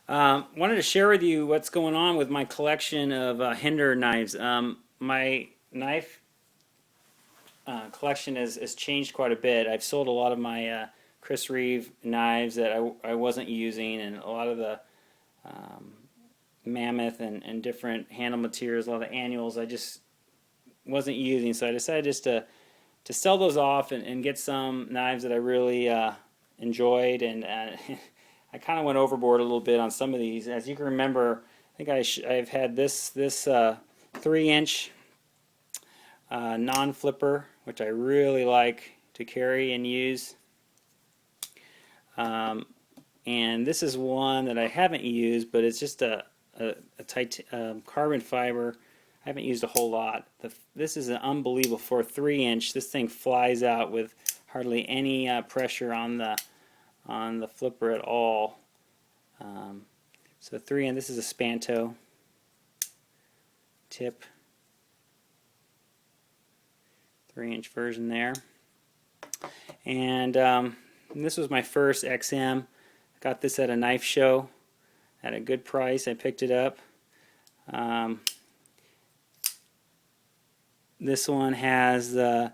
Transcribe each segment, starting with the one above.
Wanted to share with you what's going on with my collection of Hinder knives. My knife collection has changed quite a bit. I've sold a lot of my Chris Reeve knives that I wasn't using, and a lot of the um, mammoth and different handle materials, a lot of the annuals I just wasn't using. So I decided just to sell those off and get some knives that I really enjoyed, and I kind of went overboard a little bit on some of these. As you can remember, I think I've had this 3-inch non-flipper, which I really like to carry and use. Um, and this is one that I haven't used, but it's just a carbon fiber. I haven't used a whole lot. This is an unbelievable for a 3-inch. This thing flies out with hardly any pressure on the flipper at all. So 3-inch. This is a Spanto tip, 3-inch version there. And this was my first XM. Got this at a knife show at a good price. I picked it up. This one has the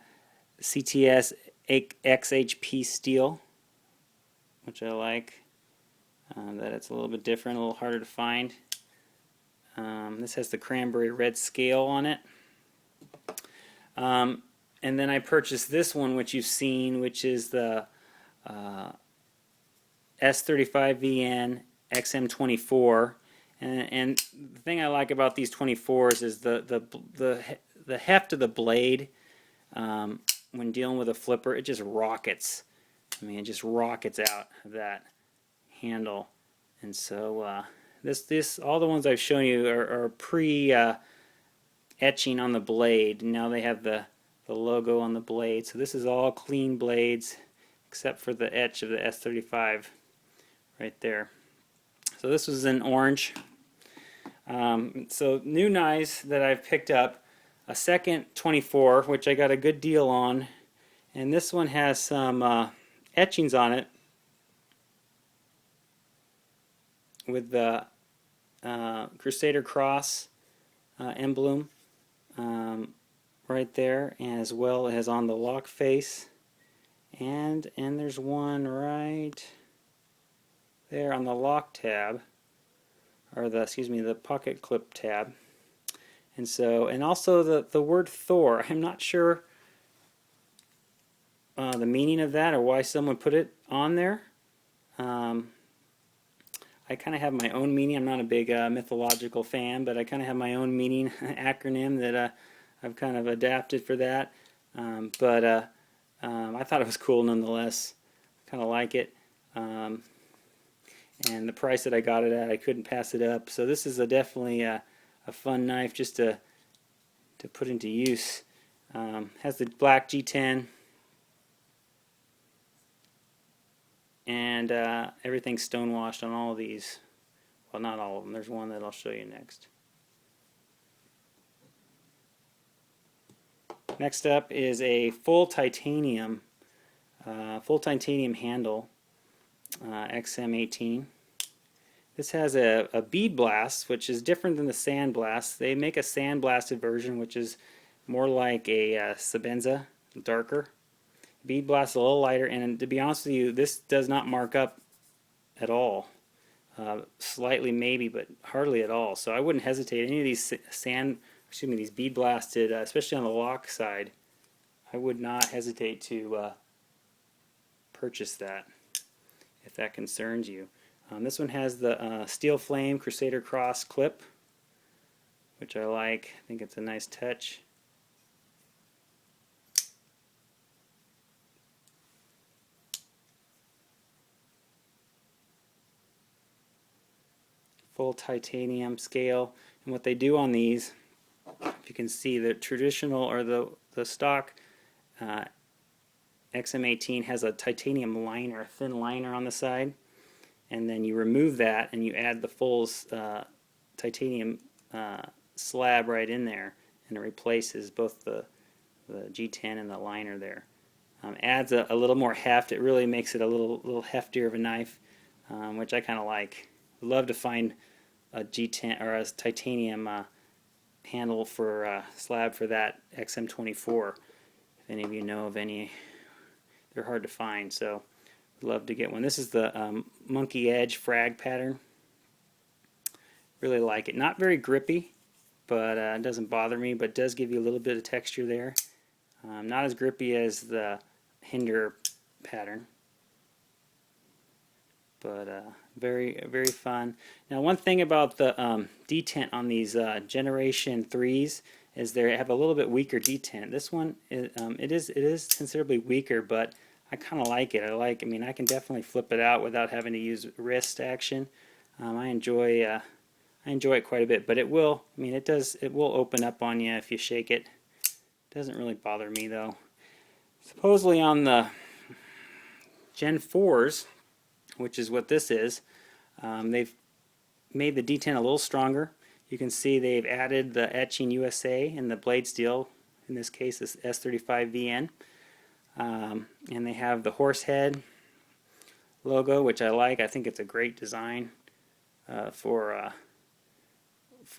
CTS XHP steel, which I like. That it's a little bit different, a little harder to find. This has the cranberry red scale on it. And then I purchased this one, which you've seen, which is the S35VN XM24. And the thing I like about these 24s is the heft of the blade. When dealing with a flipper, it just rockets. I mean, it just rockets out of that handle. And so this all the ones I've shown you are pre etching on the blade. Now they have the logo on the blade. So this is all clean blades except for the etch of the S35 right there. So this was in orange. So new knives that I've picked up. A second 24, which I got a good deal on. And this one has some etchings on it with the Crusader Cross emblem right there, as well as on the lock face, and there's one right there on the lock tab, or the pocket clip tab. And so, and also the word Thor. I'm not sure the meaning of that or why someone put it on there. I kind of have my own meaning. I'm not a big mythological fan, but I kind of have my own meaning acronym that I've kind of adapted for that. But I thought it was cool nonetheless. Kind of like it. And the price that I got it at, I couldn't pass it up. So this is definitely a fun knife just to put into use. Has the black G10. And everything's stonewashed on all of these. Well, not all of them. There's one that I'll show you next. Next up is a full titanium handle, XM18. This has a bead blast, which is different than the sand blast. They make a sand blasted version, which is more like a Sabenza, darker. Bead blast is a little lighter, and to be honest with you, this does not mark up at all. Slightly maybe, but hardly at all. So I wouldn't hesitate. Any of these these bead blasted, especially on the lock side, I would not hesitate to purchase that if that concerns you. This one has the steel flame Crusader Cross clip, which I like. I think it's a nice touch. Full titanium scale, and what they do on these, if you can see, the traditional or the stock XM18 has a titanium liner, a thin liner on the side, and then you remove that and you add the full titanium slab right in there, and it replaces both the G10 and the liner there. Adds a little more heft. It really makes it a little heftier of a knife, which I kind of like. Would love to find a G10 or a titanium handle for slab for that XM24. If any of you know of any, they're hard to find, so I'd love to get one. This is the monkey edge frag pattern. Really like it. Not very grippy, but it doesn't bother me, but does give you a little bit of texture there. Not as grippy as the Hinderer pattern, but very, very fun. Now, one thing about the detent on these Generation 3s is they have a little bit weaker detent. This one, it is considerably weaker, but I kind of like it. I mean, I can definitely flip it out without having to use wrist action. I enjoy it quite a bit, but it will, I mean, it will open up on you if you shake it. It doesn't really bother me though. Supposedly on the Gen 4s, which is what this is, they've made the detent a little stronger. You can see they've added the etching USA in the blade steel, in this case this S35VN, and they have the horse head logo, which I like. I think it's a great design for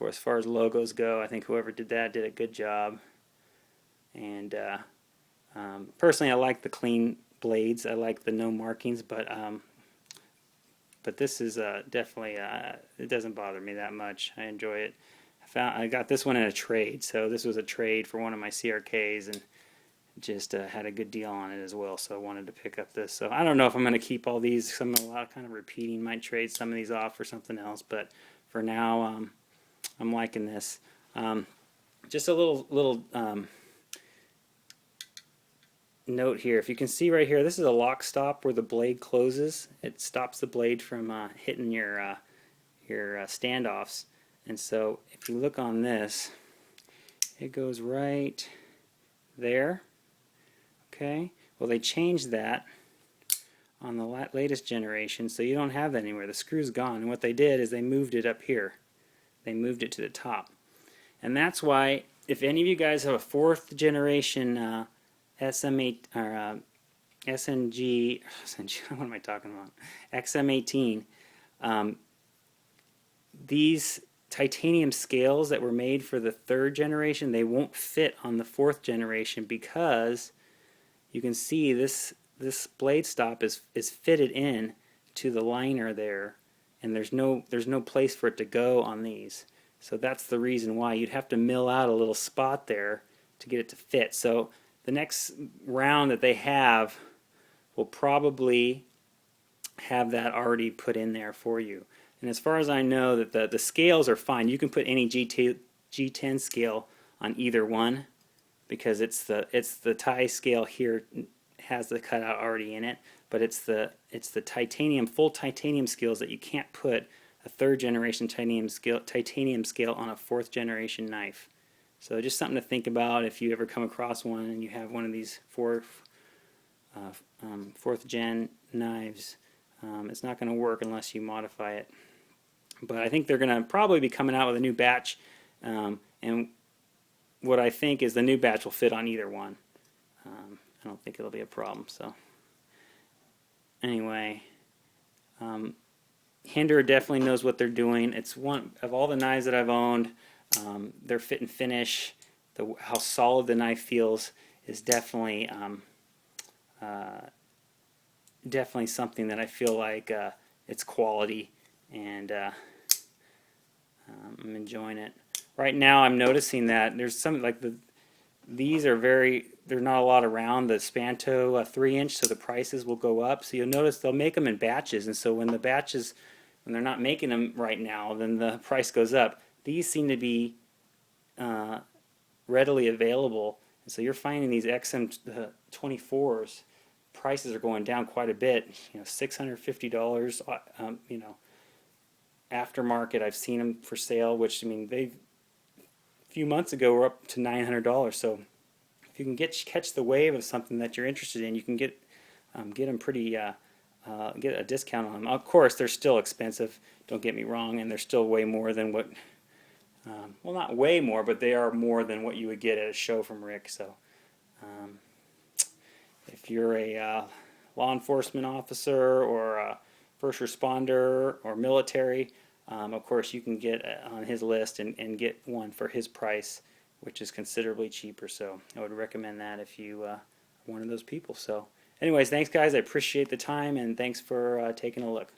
as far as logos go. I think whoever did that did a good job. And personally, I like the clean blades. I like the no markings, but this is definitely it doesn't bother me that much. I enjoy it. I got this one in a trade, so this was a trade for one of my CRKs, and just had a good deal on it as well. So I wanted to pick up this. So I don't know if I'm going to keep all these. A lot of kind of repeating. Might trade some of these off for something else, but for now, I'm liking this. Just a little note here. If you can see right here, this is a lock stop where the blade closes. It stops the blade from hitting your standoffs. And so if you look on this, it goes right there. Okay. Well, they changed that on the latest generation, so you don't have that anywhere. The screw's gone. And what they did is they moved it up here. They moved it to the top. And that's why, if any of you guys have a 4th generation SM8 or SNG, what am I talking about? XM18. These titanium scales that were made for the 3rd generation, they won't fit on the 4th generation because you can see this blade stop is fitted in to the liner there, and there's no place for it to go on these. So that's the reason why you'd have to mill out a little spot there to get it to fit. So the next round that they have will probably have that already put in there for you. And as far as I know, that the scales are fine. You can put any G10 scale on either one because it's the tie scale here has the cutout already in it, but it's the titanium, full titanium scales that you can't put a 3rd generation titanium scale on a 4th generation knife. So just something to think about if you ever come across one and you have one of these 4th gen knives. It's not going to work unless you modify it. But I think they're going to probably be coming out with a new batch, and what I think is the new batch will fit on either one. I don't think it'll be a problem. So anyway, Hinderer definitely knows what they're doing. It's one of all the knives that I've owned. Their fit and finish, how solid the knife feels, is definitely definitely something that I feel like it's quality, and I'm enjoying it. Right now, I'm noticing that there's some these are there's not a lot around the Spanto 3-inch, so the prices will go up. So you'll notice they'll make them in batches, and so when they're not making them right now, then the price goes up. These seem to be readily available, and so you're finding these XM24s prices are going down quite a bit. $650. Aftermarket, I've seen them for sale, which, I mean, a few months ago were up to $900. So if you can catch the wave of something that you're interested in, you can get them pretty get a discount on them. Of course, they're still expensive. Don't get me wrong, and they're still way more than what. Well, not way more, but they are more than what you would get at a show from Rick. So, if you're a law enforcement officer or a first responder or military, of course you can get on his list and get one for his price, which is considerably cheaper. So I would recommend that if you are one of those people. So anyways, thanks guys, I appreciate the time, and thanks for taking a look.